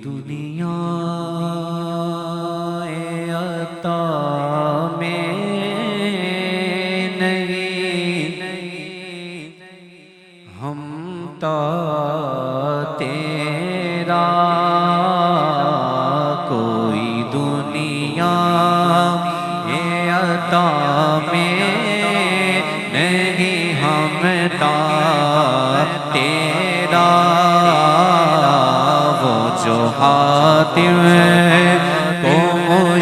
دنیا عطا میں نہیں، ہم تا تیرا کوئی دنیا عطا میں نہیں، ہم تا تیرا وہ جو حاتم کو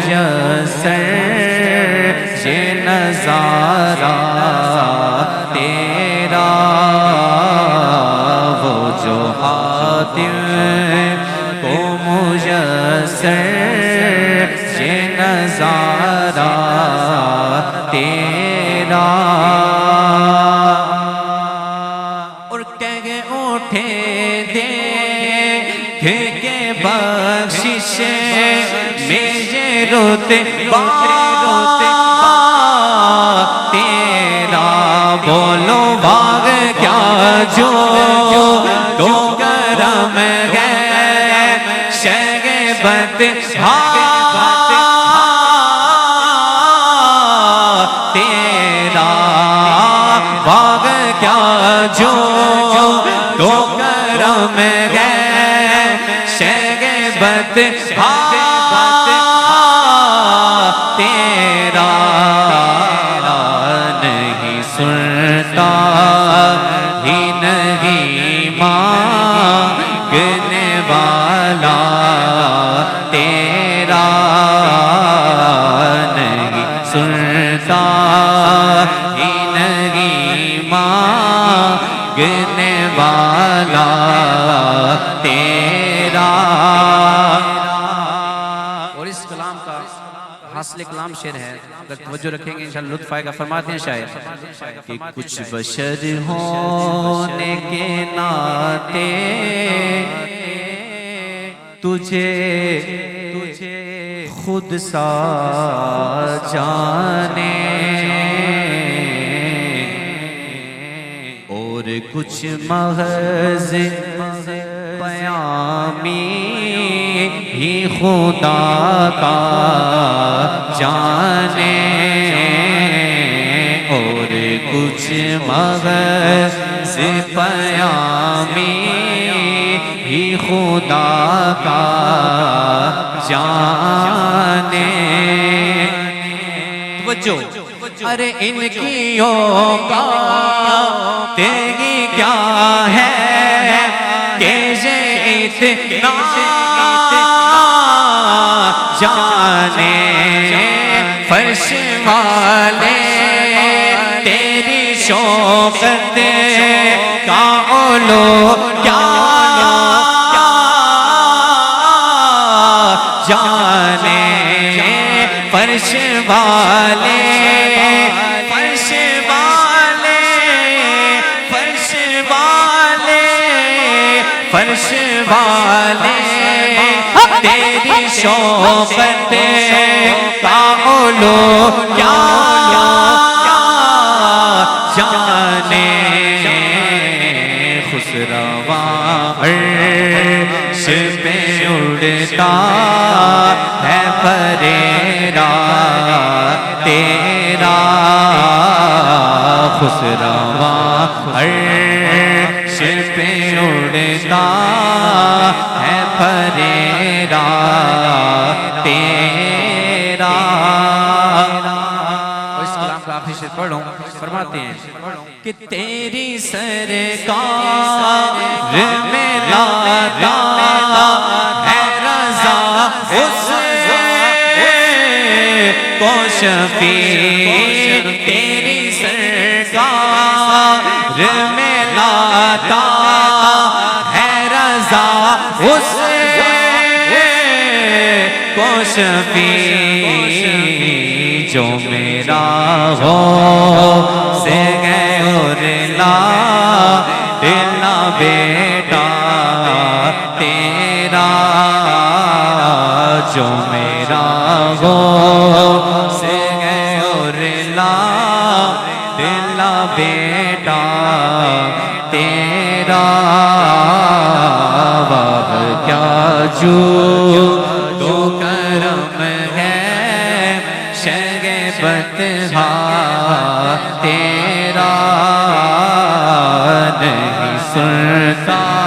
میسر سے نظارہ تیرا، وہ جو حاتم کو میسر سے نظارہ تیرا، اور کہہ اٹھے دے کہ بخشش میں یہ رتبہ تیرا، بولو باغ کیا جو تو کرم ہے شگبت تیرا، باغ کیا جو تو کرم ہے شگبت تیرا، نہیں سنتا ہی نہیں مانگنے والا تیرا، نہیں سنتا ہی نہیں مانگنے والا تیرا۔ اور اس کلام کا حاصل کلام شعر ہے، اگر توجہ رکھیں گے انشاءاللہ لطف آئے گا۔ فرماتے ہیں شاعر کہ کچھ بشر ہونے کے ناطے تجھے خود سا جانے، اور کچھ محض پیامی ہی خدا کا جانے، اور کچھ محض پیامی ہی خدا کا جانے، توجہ، ارے ان کی اوقات تیری کیا ہے کہ یہ اتنا جانے، فرش والے تیری شوقت کا علو کیا جانے، فرش والے فرش والے فرش والے فرش والے تیری شوقت کا علو کیا جانے، خسرواں عرش پہ اڑتا ہے پریرا تیرا، خسرواں عرش پہ اڑتا ہے پریرا تیرا۔ اور اس کلام کا آخری شعر پڑھوں، فرماتے ہیں کہ تیری سرکار میں لاتا ہے رضا اس کو شفیع، تیری سرکار میں لاتا ہے رضا اس کو شفیع، جو میرا ہو سے گئے اور لا دلا بیٹا تیرا، جو میرا ہو سے گئے اور لا دلا بیٹا تیرا، واہ کیا جو تو کرم ہے شہ بطحا تیرا نہیں سنتا